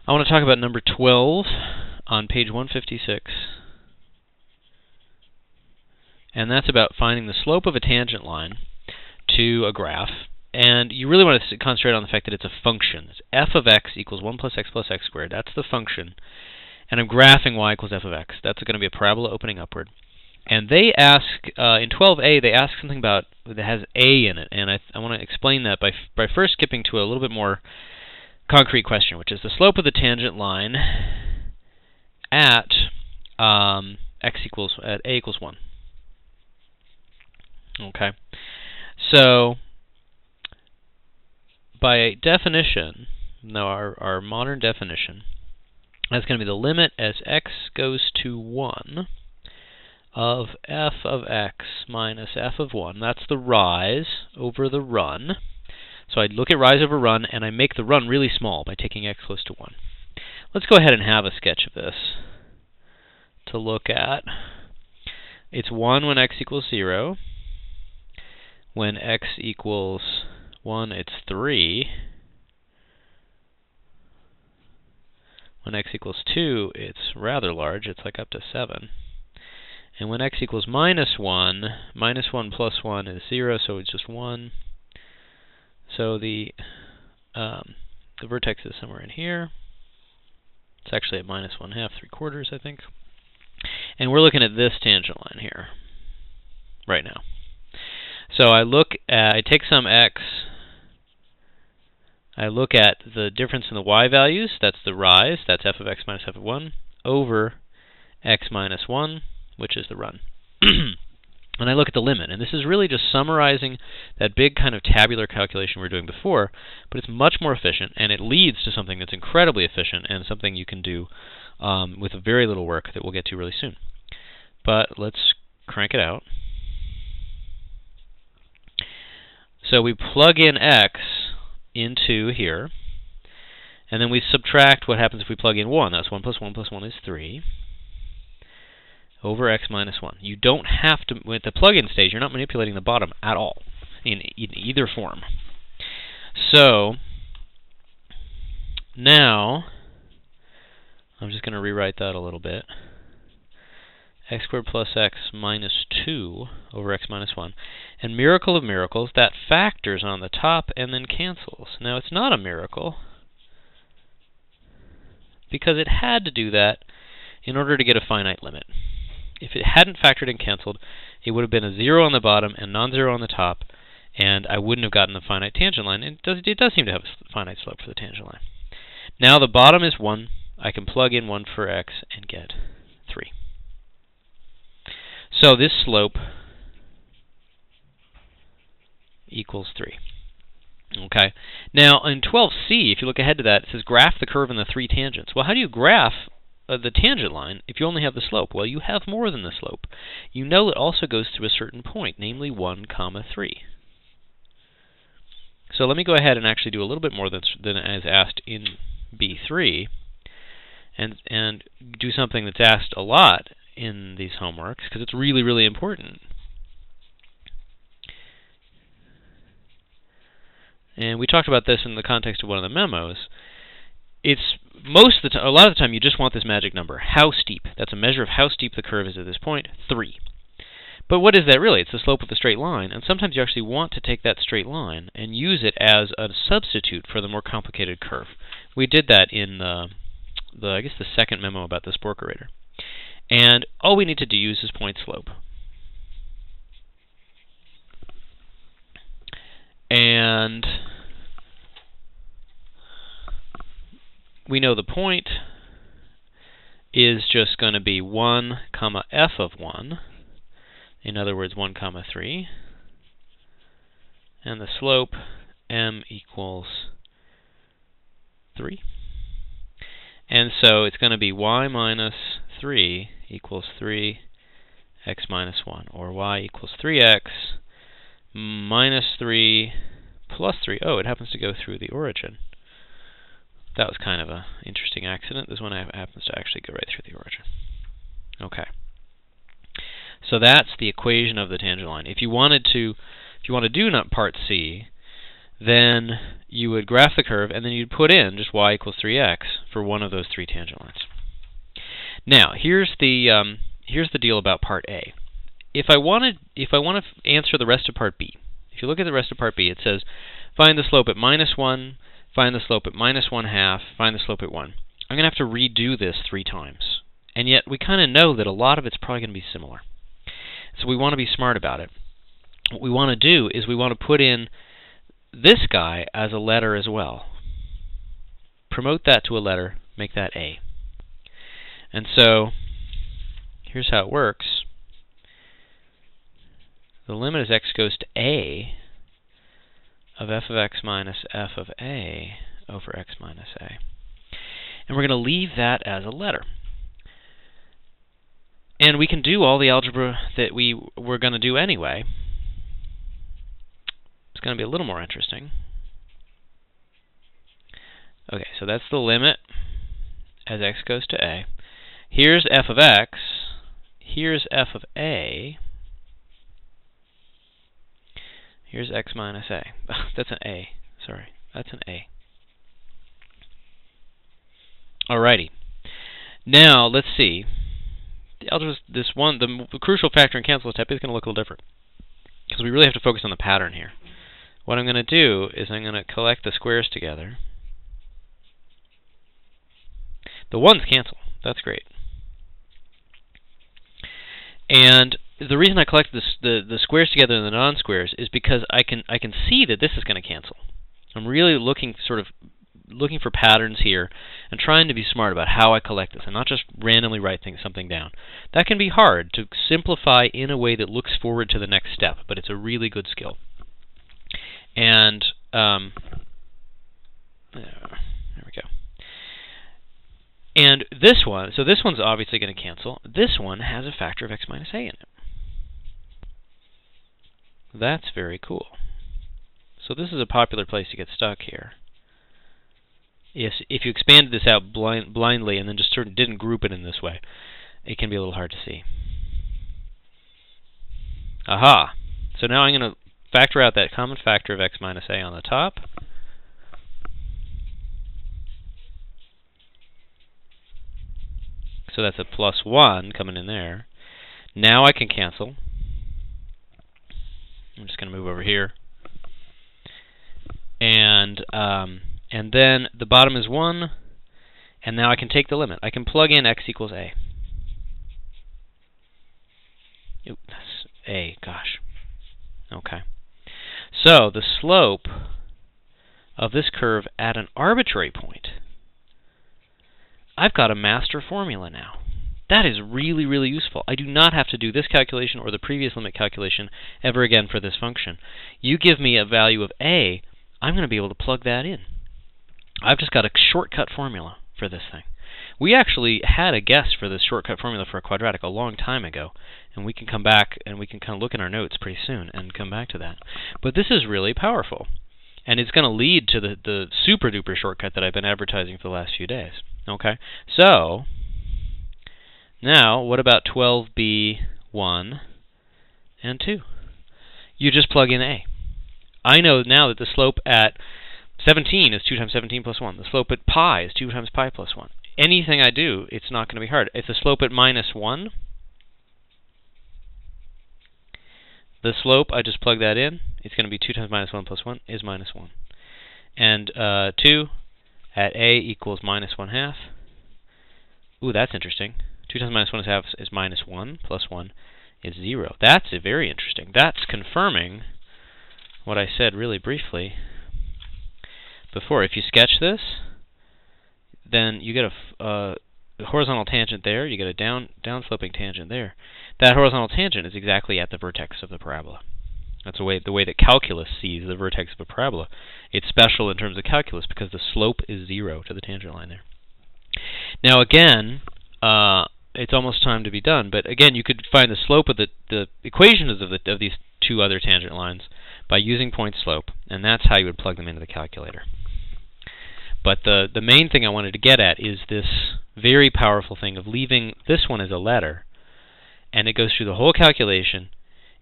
I want to talk about number 12 on page 156. And that's about finding the slope of a tangent line to a graph. And you really want to concentrate on the fact that it's a function. It's f of x equals 1 plus x squared. That's the function. And I'm graphing y equals f of x. That's going to be a parabola opening upward. And they ask, in 12a, they ask something about that has a in it. And I want to explain that by first skipping to a little bit more concrete question, which is the slope of the tangent line at a equals 1. Okay. So by definition, now our modern definition, that's going to be the limit as x goes to 1 of f of x minus f of 1. That's the rise over the run. So I look at rise over run, and I make the run really small by taking x close to 1. Let's go ahead and have a sketch of this to look at. It's 1 when x equals 0. When x equals 1, it's 3. When x equals 2, it's rather large. It's like up to 7. And when x equals minus 1 plus 1 is 0, so it's just 1. So the vertex is somewhere in here. It's actually at minus 1/2, 3/4, I think. And we're looking at this tangent line here right now. So I take some x, I look at the difference in the y values, that's the rise, that's f of x minus f of 1, over x minus 1, which is the run. And I look at the limit, and this is really just summarizing that big kind of tabular calculation we were doing before, but it's much more efficient, and it leads to something that's incredibly efficient and something you can do with very little work that we'll get to really soon. But let's crank it out. So we plug in x into here, and then we subtract what happens if we plug in 1. That's 1 plus 1 plus 1 is 3, over x minus 1. You don't have to, with the plug-in stage, you're not manipulating the bottom at all, in either form. So, now, I'm just going to rewrite that a little bit. X squared plus x minus 2 over x minus 1. And miracle of miracles, that factors on the top and then cancels. Now, it's not a miracle, because it had to do that in order to get a finite limit. If it hadn't factored and canceled, it would have been a 0 on the bottom and non-zero on the top, and I wouldn't have gotten the finite tangent line. It does seem to have a finite slope for the tangent line. Now the bottom is 1. I can plug in 1 for x and get 3. So this slope equals 3. Okay. Now in 12c, if you look ahead to that, it says graph the curve in the 3 tangents. Well, how do you graph the tangent line if you only have the slope? Well, you have more than the slope. You know it also goes through a certain point, namely 1, 3. So let me go ahead and actually do a little bit more than as asked in B3, and do something that's asked a lot in these homeworks, because it's really, really important. And we talked about this in the context of one of the memos. It's a lot of the time you just want this magic number. How steep? That's a measure of how steep the curve is at this point, 3. But what is that really? It's the slope of the straight line, and sometimes you actually want to take that straight line and use it as a substitute for the more complicated curve. We did that in I guess the second memo about the sporkerator. And all we need to do is point slope. And we know the point is just going to be 1, f of 1. In other words, 1, 3. And the slope, m equals 3. And so it's going to be y minus 3 equals 3, x minus 1. Or y equals 3x minus 3 plus 3. Oh, it happens to go through the origin. That was kind of an interesting accident. This one happens to actually go right through the origin. Okay. So that's the equation of the tangent line. If you want to do not part C, then you would graph the curve, and then you'd put in just y equals 3x for one of those three tangent lines. Now, here's the deal about part A. If I want to answer the rest of part B, if you look at the rest of part B, it says find the slope at -1, find the slope at -1/2, find the slope at 1. I'm going to have to redo this 3 times. And yet we kind of know that a lot of it's probably going to be similar. So we want to be smart about it. What we want to do is we want to put in this guy as a letter as well. Promote that to a letter, make that A. And so here's how it works. The limit as x goes to A of f of x minus f of A over x minus A. And we're going to leave that as a letter. And we can do all the algebra that we were going to do anyway. It's going to be a little more interesting. Okay, so that's the limit as x goes to A. Here's f of x. Here's f of A. Here's x minus A. That's an A. Sorry, that's an A. Alrighty. Now let's see. The crucial factor and cancel step is going to look a little different because we really have to focus on the pattern here. What I'm going to do is I'm going to collect the squares together. The 1's cancel. That's great. And the reason I collected the squares together and the non-squares is because I can see that this is going to cancel. I'm really looking for patterns here and trying to be smart about how I collect this and not just randomly write something down. That can be hard to simplify in a way that looks forward to the next step, but it's a really good skill. And there we go. And this one, so this one's obviously going to cancel. This one has a factor of x minus A in it. That's very cool. So this is a popular place to get stuck here. If you expanded this out blindly and then just sort of didn't group it in this way, it can be a little hard to see. Aha! So now I'm going to factor out that common factor of x minus A on the top. So that's a +1 coming in there. Now I can cancel. I'm just going to move over here. And then the bottom is 1, and now I can take the limit. I can plug in x equals A. Oop, that's A, gosh. Okay. So the slope of this curve at an arbitrary point, I've got a master formula now. That is really, really useful. I do not have to do this calculation or the previous limit calculation ever again for this function. You give me a value of A, I'm going to be able to plug that in. I've just got a shortcut formula for this thing. We actually had a guess for this shortcut formula for a quadratic a long time ago, and we can come back and we can kind of look in our notes pretty soon and come back to that. But this is really powerful, and it's going to lead to the super-duper shortcut that I've been advertising for the last few days. Okay, so now what about 12b1 and 2? You just plug in A. I know now that the slope at 17 is 2 times 17 plus 1. The slope at pi is 2 times pi plus 1. Anything I do, it's not going to be hard. If the slope at -1, the slope, I just plug that in. It's going to be 2 times -1 plus 1 is -1. And 2 at A equals -1/2. Ooh, that's interesting. 2 times -1/2 is -1 plus 1 is 0. That's very interesting. That's confirming what I said really briefly before. If you sketch this, then you get a horizontal tangent there, you get a downsloping tangent there. That horizontal tangent is exactly at the vertex of the parabola. That's the way that calculus sees the vertex of a parabola. It's special in terms of calculus because the slope is 0 to the tangent line there. Now again, it's almost time to be done, but again, you could find the slope of the equations of these two other tangent lines by using point slope, and that's how you would plug them into the calculator. But the main thing I wanted to get at is this very powerful thing of leaving this one as a letter, and it goes through the whole calculation.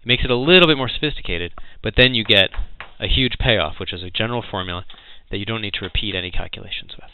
It makes it a little bit more sophisticated, but then you get a huge payoff, which is a general formula that you don't need to repeat any calculations with.